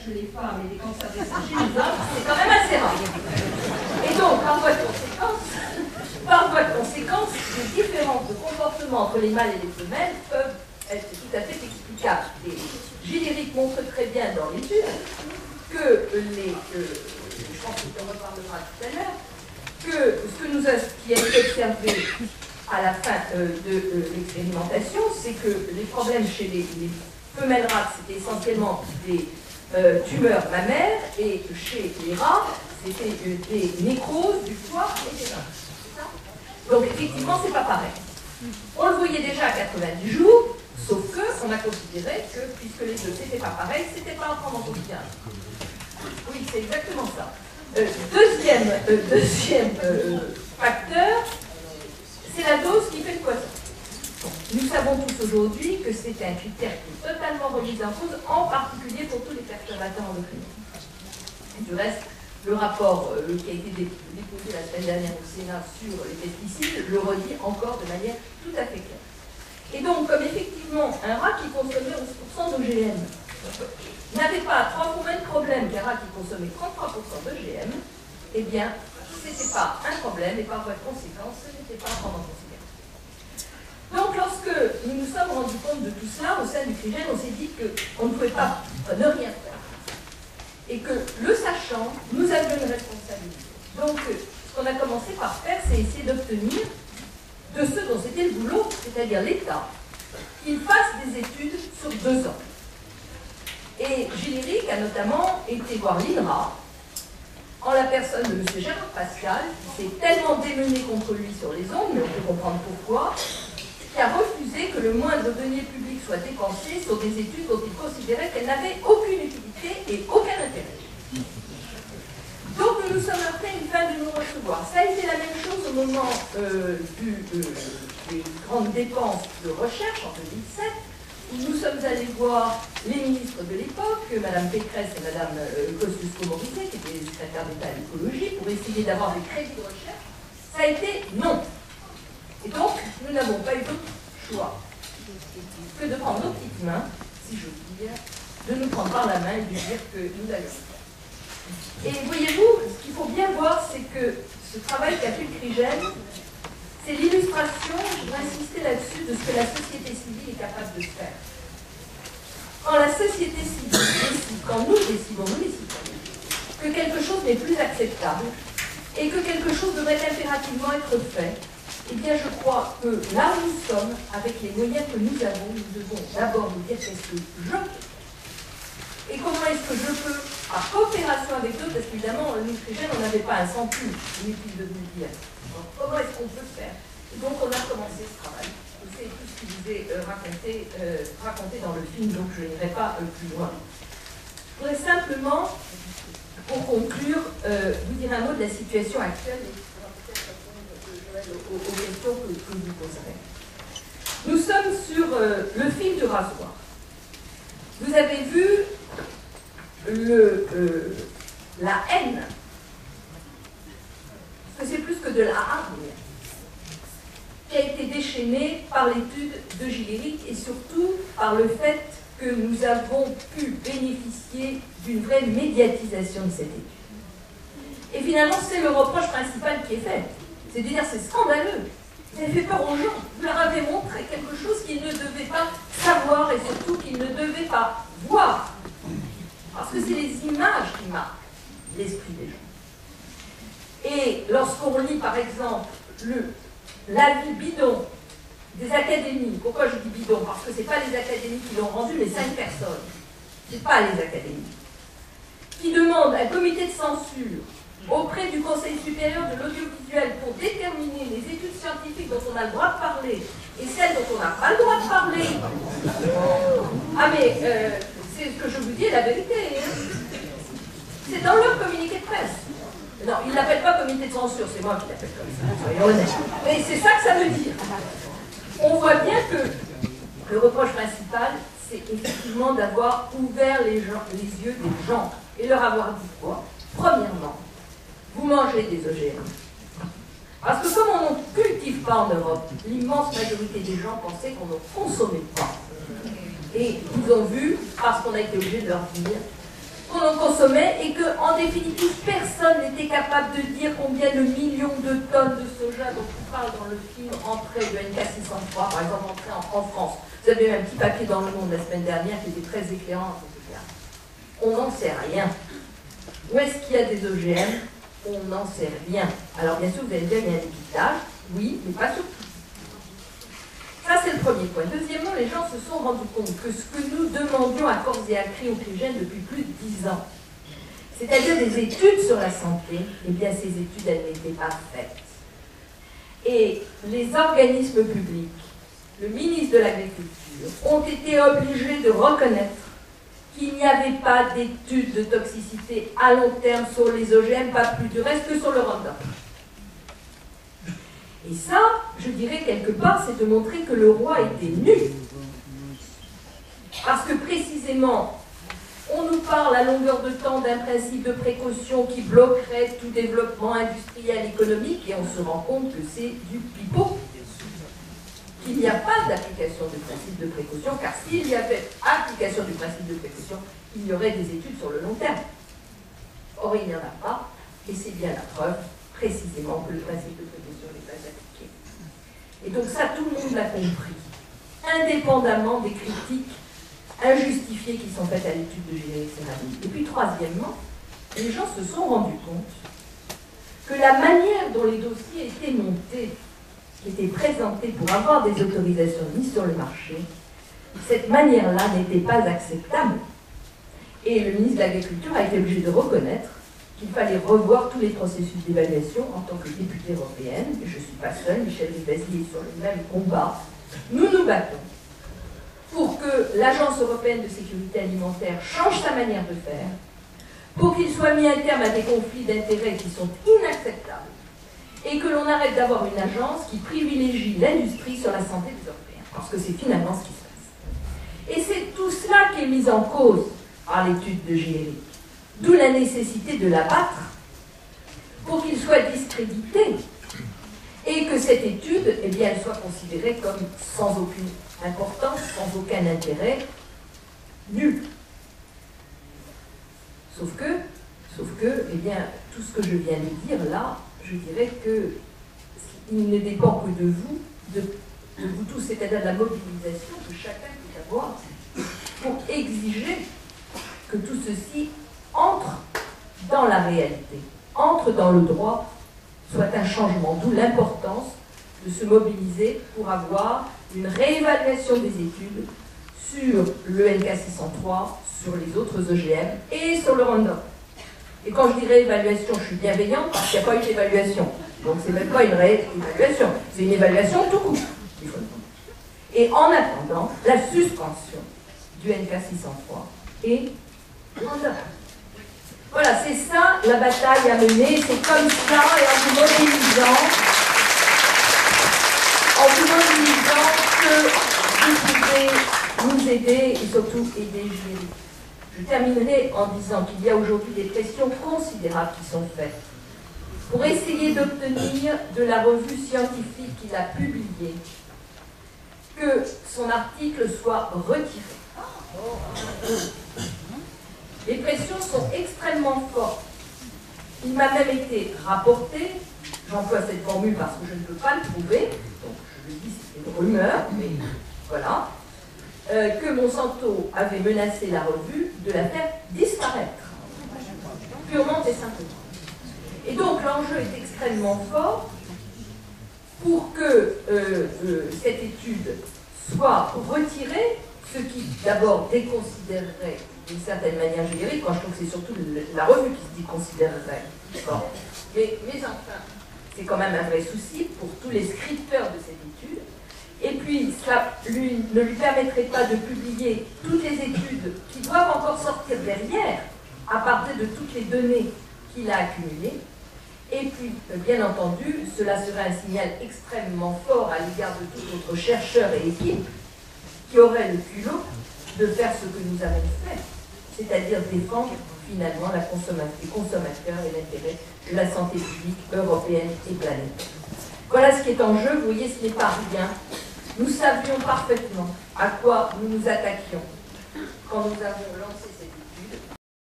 chez les femmes et des cancers des seins chez les hommes, c'est quand même assez rare. Et donc, par voie de conséquence, les différences de comportement entre les mâles et les femelles peuvent être tout à fait explicables. Et Gilles-Éric montre très bien dans l'étude que je pense qu'on reparlera tout à l'heure, que ce qui a été observé à la fin de l'expérimentation, c'est que les problèmes chez les femelles rats, c'était essentiellement des tumeurs mammaires, et chez les rats, c'était des nécroses du foie et des reins. Donc effectivement, c'est pas pareil. On le voyait déjà à 90 jours, sauf que on a considéré que, puisque les deux c'était pas pareil, c'était pas à prendre en considération. Oui, c'est exactement ça. Deuxième facteur, c'est la dose qui fait le poisson. Nous savons tous aujourd'hui que c'est un critère qui est totalement remis en cause, en particulier pour tous les perturbateurs endocriniens. Du reste, le rapport qui a été déposé la semaine dernière au Sénat sur les pesticides le redit encore de manière tout à fait claire. Et donc, comme effectivement, un rat qui consommait 11% d'OGM n'avait pas 3 fois moins de problème qu'un rat qui consommait 33% d'OGM, eh bien, ce n'était pas un problème, et par voie de conséquence, ce n'était pas à prendre en considération. Donc, lorsque nous nous sommes rendus compte de tout cela, au sein du CRIGEN, on s'est dit qu'on ne pouvait pas ne rien faire. Et que, le sachant, nous avions une responsabilité. Donc, ce qu'on a commencé par faire, c'est essayer d'obtenir de ceux dont c'était le boulot, c'est-à-dire l'État, qu'ils fassent des études sur 2 ans. Et Gilles-Éric a notamment été voir l'INRA, en la personne de M. Gérard Pascal, qui s'est tellement démené contre lui sur les ondes, mais on peut comprendre pourquoi, qui a refusé que le moindre denier public soit dépensé sur des études dont il considérait qu'elles n'avaient aucune utilité et aucun intérêt. Donc nous nous sommes heurtés à une fin de non-recevoir. Ça a été la même chose au moment des grandes dépenses de recherche en 2007, où nous sommes allés voir les ministres de l'époque, Mme Pécresse et Mme Kosciusko-Morizet, qui étaient les secrétaires d'État à l'écologie, pour essayer d'avoir des crédits de recherche. Ça a été non. Et donc, nous n'avons pas eu d'autre choix que de prendre nos petites mains, si je puis dire, de nous prendre par la main et de dire que nous allons. Et voyez-vous, ce qu'il faut bien voir, c'est que ce travail qu'a fait le CRIGEN, c'est l'illustration, je voudrais insister là-dessus, de ce que la société civile est capable de faire. Quand la société civile décide, quand nous décidons, que quelque chose n'est plus acceptable et que quelque chose devrait impérativement être fait, eh bien je crois que là où nous sommes, avec les moyens que nous avons, nous devons d'abord nous dire qu'est-ce que je peux. Et comment est-ce que je peux, par coopération avec eux, parce qu'évidemment, nous, CRIGEN, on n'avait pas un centime, inutile de vous dire. Donc, comment est-ce qu'on peut faire? Et donc, on a commencé ce travail. C'est tout ce qui vous est raconté dans le film, donc je n'irai pas plus loin. Je voudrais simplement, pour conclure, vous dire un mot de la situation actuelle et peut-être répondre aux questions que vous poserez. Nous sommes sur le fil du rasoir. Vous avez vu la haine, parce que c'est plus que de la hargne, qui a été déchaînée par l'étude de Gilles-Éric et surtout par le fait que nous avons pu bénéficier d'une vraie médiatisation de cette étude. Et finalement, c'est le reproche principal qui est fait. C'est de dire, c'est scandaleux. Vous avez fait peur aux gens. Vous leur avez montré quelque chose qu'ils ne devaient pas savoir et surtout qu'ils ne devaient pas voir. Parce que c'est les images qui marquent l'esprit des gens. Et lorsqu'on lit, par exemple, l'avis bidon des académies, pourquoi je dis bidon? Parce que ce n'est pas les académies qui l'ont rendu, mais 5 personnes. Ce n'est pas les académies. Qui demandent un comité de censure auprès du Conseil supérieur de l'audiovisuel pour déterminer les études scientifiques dont on a le droit de parler et celles dont on n'a pas le droit de parler. Ah mais, c'est ce que je vous dis est la vérité. Hein. C'est dans leur communiqué de presse. Non, ils ne l'appellent pas comité de censure, c'est moi qui l'appelle comme ça, soyons honnêtes. Mais c'est ça que ça veut dire. On voit bien que le reproche principal, c'est effectivement d'avoir ouvert les yeux des gens et leur avoir dit quoi? Premièrement, vous mangez des OGM. Parce que comme on ne cultive pas en Europe, l'immense majorité des gens pensaient qu'on ne consommait pas. Et ils ont vu, parce qu'on a été obligé de leur dire, qu'on en consommait et qu'en définitive, personne n'était capable de dire combien de millions de tonnes de soja dont on parle dans le film entrée de NK603, par exemple, entrée en France. Vous avez eu un petit papier dans Le Monde la semaine dernière qui était très éclairant, etc. On n'en sait rien. Où est-ce qu'il y a des OGM? On n'en sait rien. Alors bien sûr, vous allez dire, il y a un étiquetage, oui, mais pas sur tout. Ça, c'est le premier point. Deuxièmement, les gens se sont rendus compte que ce que nous demandions à corps et à cri au CRIGEN depuis plus de 10 ans, c'est-à-dire des études sur la santé, eh bien, ces études, elles n'étaient pas faites. Et les organismes publics, le ministre de l'Agriculture, ont été obligés de reconnaître qu'il n'y avait pas d'études de toxicité à long terme sur les OGM, pas plus du reste que sur le Roundup. Et ça, je dirais quelque part, c'est de montrer que le roi était nu. Parce que précisément, on nous parle à longueur de temps d'un principe de précaution qui bloquerait tout développement industriel, économique, et on se rend compte que c'est du pipeau. Qu'il n'y a pas d'application du principe de précaution, car s'il y avait application du principe de précaution, il y aurait des études sur le long terme. Or, il n'y en a pas, et c'est bien la preuve, précisément, que le principe de précaution n'est pas appliqué. Et donc ça, tout le monde l'a compris, indépendamment des critiques injustifiées qui sont faites à l'étude de générique céramique. Et puis, troisièmement, les gens se sont rendus compte que la manière dont les dossiers étaient montés, qui étaient présentés pour avoir des autorisations mises sur le marché, cette manière-là n'était pas acceptable. Et le ministre de l'Agriculture a été obligé de reconnaître qu'il fallait revoir tous les processus d'évaluation en tant que députée européenne. Et je ne suis pas seule, Michel Rivasi est sur le même combat. Nous nous battons pour que l'Agence européenne de sécurité alimentaire change sa manière de faire, pour qu'il soit mis un terme à des conflits d'intérêts qui sont inacceptables, et que l'on arrête d'avoir une agence qui privilégie l'industrie sur la santé des Européens, parce que c'est finalement ce qui se passe. Et c'est tout cela qui est mis en cause par l'étude de générique, d'où la nécessité de l'abattre pour qu'il soit discrédité, et que cette étude, eh bien, elle soit considérée comme sans aucune importance, sans aucun intérêt, nul. Sauf que, eh bien, tout ce que je viens de dire là, je dirais qu'il ne dépend que de vous tous, c'est-à-dire de la mobilisation que chacun peut avoir pour exiger que tout ceci entre dans la réalité, entre dans le droit, soit un changement, d'où l'importance de se mobiliser pour avoir une réévaluation des études sur le NK603, sur les autres OGM et sur le Roundup. Et quand je dis réévaluation, je suis bienveillante parce qu'il n'y a pas eu d'évaluation. Donc c'est même pas une réévaluation, c'est une évaluation tout court. Et en attendant, la suspension du NK603 et Roundup. Voilà, c'est ça la bataille à mener, c'est comme ça, et en vous mobilisant que vous pouvez nous aider et surtout aider Julie. Je terminerai en disant qu'il y a aujourd'hui des pressions considérables qui sont faites pour essayer d'obtenir de la revue scientifique qu'il a publiée que son article soit retiré. Les pressions sont extrêmement fortes. Il m'a même été rapporté, j'emploie cette formule parce que je ne peux pas le prouver, donc je le dis, c'est une rumeur, mais voilà, que Monsanto avait menacé la revue de la faire disparaître, purement et simplement. Et donc l'enjeu est extrêmement fort pour que cette étude soit retirée, ce qui d'abord déconsidérerait d'une certaine manière générique. Moi je trouve que c'est surtout la revue qui se déconsidérerait. Mais enfin, c'est quand même un vrai souci pour tous les scripteurs de cette étude. Et puis, ça ne lui permettrait pas de publier toutes les études qui doivent encore sortir derrière, à partir de toutes les données qu'il a accumulées. Et puis, bien entendu, cela serait un signal extrêmement fort à l'égard de tous notre chercheurs et équipes qui auraient le culot de faire ce que nous avons fait, c'est-à-dire défendre finalement les consommateurs et l'intérêt de la santé publique européenne et planétaire. Voilà ce qui est en jeu. Vous voyez, ce n'est pas rien. Nous savions parfaitement à quoi nous nous attaquions quand nous avons lancé